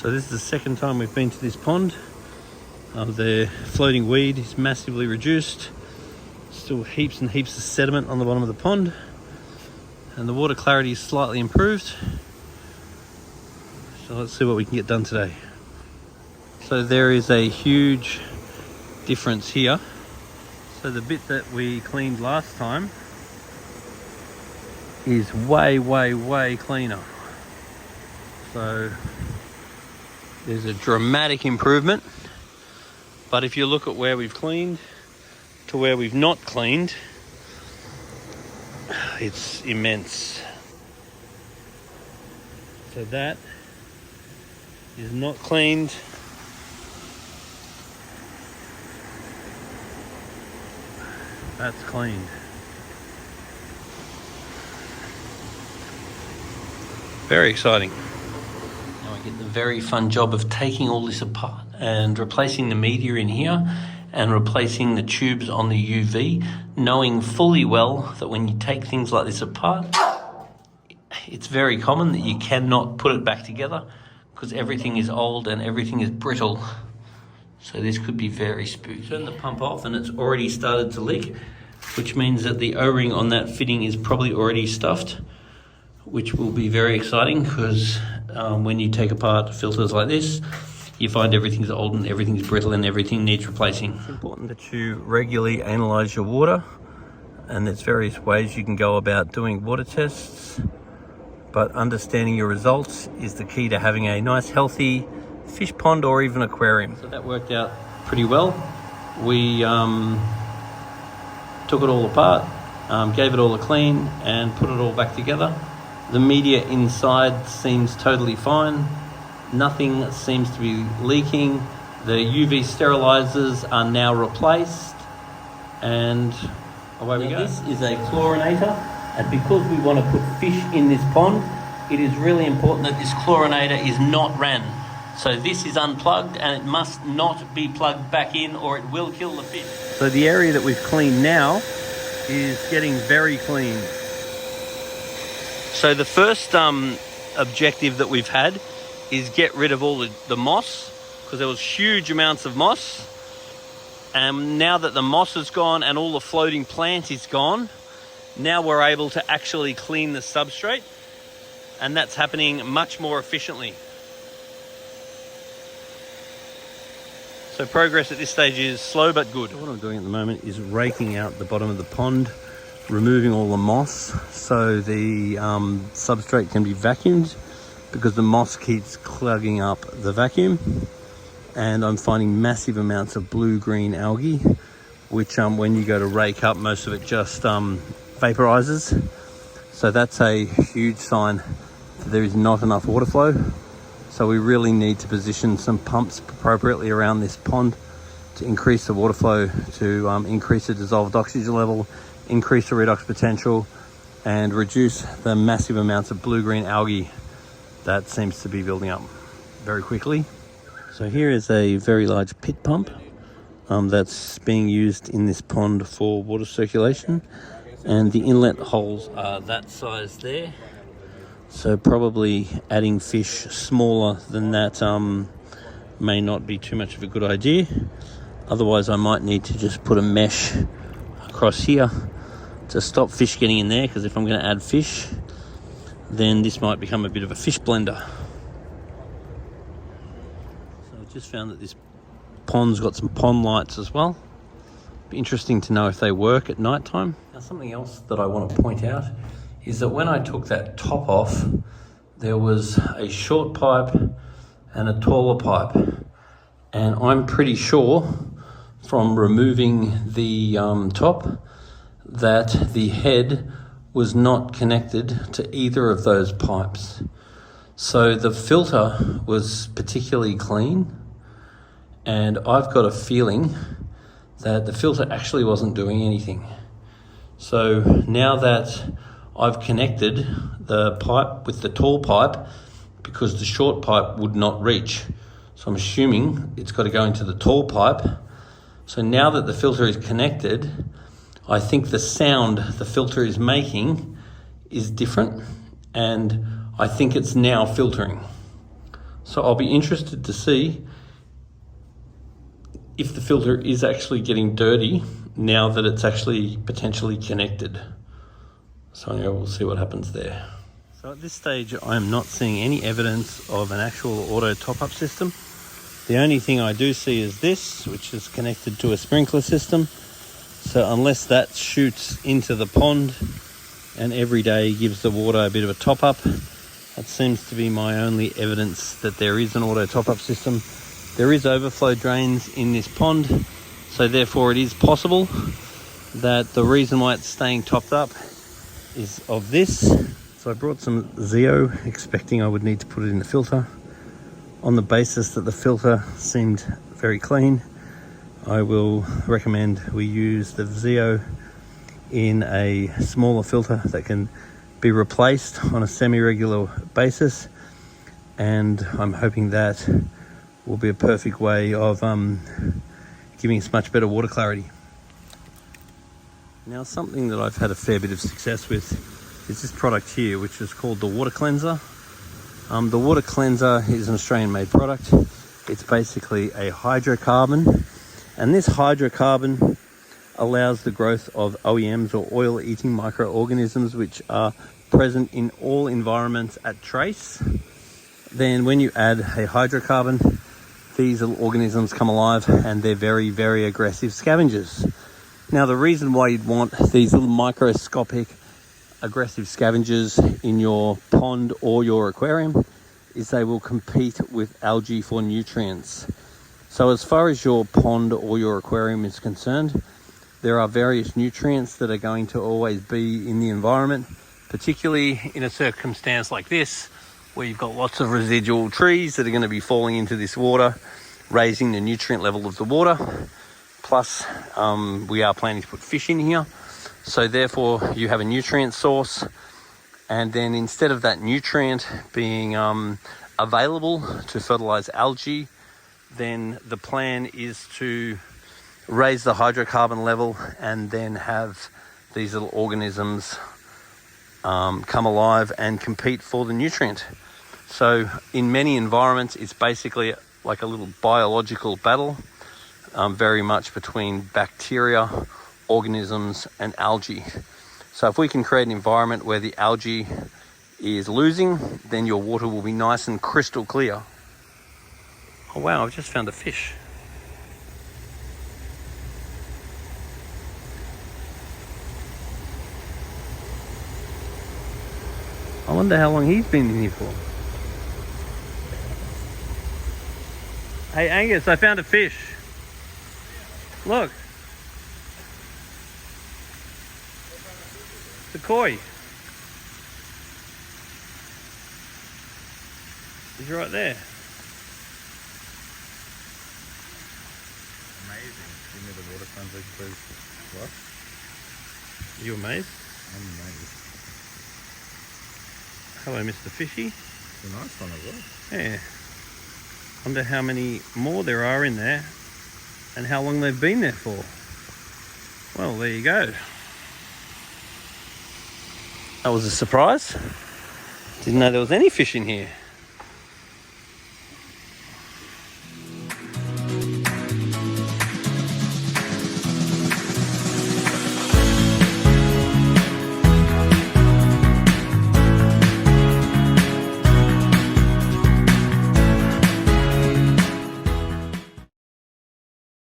So this is the second time we've been to this pond. The floating weed is massively reduced. Still heaps and heaps of sediment on the bottom of the pond. And the water clarity is slightly improved. So let's see what we can get done today. So there is a huge difference here. So the bit that we cleaned last time is way, way, way cleaner. So there's a dramatic improvement. But if you look at where we've cleaned to where we've not cleaned, it's immense. So that is not cleaned. That's cleaned. Very exciting. Now I get the very fun job of taking all this apart and replacing the media in here and replacing the tubes on the UV, knowing fully well that when you take things like this apart, it's very common that you cannot put it back together because everything is old and everything is brittle. So this could be very spooky. Turn the pump off and it's already started to leak, which means that the O-ring on that fitting is probably already stuffed, which will be very exciting because when you take apart filters like this, you find everything's old and everything's brittle and everything needs replacing. It's important that you regularly analyze your water, and there's various ways you can go about doing water tests, but understanding your results is the key to having a nice healthy fish pond or even aquarium. So that worked out pretty well. We took it all apart, gave it all a clean and put it all back together. The media inside seems totally fine. Nothing seems to be leaking. The UV sterilizers are now replaced, and away we go. This is a chlorinator, and because we want to put fish in this pond, it is really important that this chlorinator is not ran. So this is unplugged and it must not be plugged back in or it will kill the fish. So the area that we've cleaned now is getting very clean. So the first objective that we've had is get rid of all the moss, because there was huge amounts of moss. And now that the moss is gone and all the floating plant is gone, now we're able to actually clean the substrate, and that's happening much more efficiently. So progress at this stage is slow but good. So what I'm doing at the moment is raking out the bottom of the pond, removing all the moss so the substrate can be vacuumed, because the moss keeps clogging up the vacuum. And I'm finding massive amounts of blue-green algae, which when you go to rake up, most of it just vaporizes. So that's a huge sign that there is not enough water flow. So we really need to position some pumps appropriately around this pond to increase the water flow, to increase the dissolved oxygen level, increase the redox potential, and reduce the massive amounts of blue-green algae that seems to be building up very quickly. So here is a very large pit pump that's being used in this pond for water circulation, and the inlet holes are that size there. So probably adding fish smaller than that may not be too much of a good idea. Otherwise I might need to just put a mesh across here to stop fish getting in there, because if I'm going to add fish, then this might become a bit of a fish blender. So I just found that this pond's got some pond lights as well. Be interesting to know if they work at night time. Now something else that I want to point out is that when I took that top off, there was a short pipe and a taller pipe. And I'm pretty sure from removing the top that the head was not connected to either of those pipes. So the filter was particularly clean, and I've got a feeling that the filter actually wasn't doing anything. So now that I've connected the pipe with the tall pipe, because the short pipe would not reach, so I'm assuming it's got to go into the tall pipe. So now that the filter is connected, I think the sound the filter is making is different, and I think it's now filtering. So I'll be interested to see if the filter is actually getting dirty now that it's actually potentially connected. So anyway, we'll see what happens there. So at this stage, I'm not seeing any evidence of an actual auto top-up system. The only thing I do see is this, which is connected to a sprinkler system. So unless that shoots into the pond and every day gives the water a bit of a top-up, that seems to be my only evidence that there is an auto top-up system. There is overflow drains in this pond, so therefore it is possible that the reason why it's staying topped up is of this. So I brought some Zeo, expecting I would need to put it in the filter. On the basis that the filter seemed very clean, I will recommend we use the Zeo in a smaller filter that can be replaced on a semi-regular basis, and I'm hoping that will be a perfect way of giving us much better water clarity. Now, something that I've had a fair bit of success with is this product here, which is called the water cleanser. The water cleanser is an Australian-made product. It's basically a hydrocarbon, and this hydrocarbon allows the growth of OEMs, or oil-eating microorganisms, which are present in all environments at trace. Then when you add a hydrocarbon, these little organisms come alive, and they're very, very aggressive scavengers. Now, the reason why you'd want these little microscopic aggressive scavengers in your pond or your aquarium is they will compete with algae for nutrients. So as far as your pond or your aquarium is concerned, there are various nutrients that are going to always be in the environment, particularly in a circumstance like this, where you've got lots of residual trees that are going to be falling into this water, raising the nutrient level of the water. Plus, we are planning to put fish in here. So therefore, you have a nutrient source. And then instead of that nutrient being available to fertilize algae, then the plan is to raise the hydrocarbon level and then have these little organisms come alive and compete for the nutrient. So in many environments, it's basically like a little biological battle, very much between bacteria, organisms, and algae. So if we can create an environment where the algae is losing, then your water will be nice and crystal clear. Oh wow, I've just found a fish. I wonder how long he's been in here for. Hey Angus, I found a fish. Look. It's a koi. He's right there. Amazing. Give me the water cleanser, please. What? You amazed? I'm amazed. Hello, Mr. Fishy. It's a nice one as well. Yeah. Wonder how many more there are in there and how long they've been there for. Well, there you go. That was a surprise. Didn't know there was any fish in here.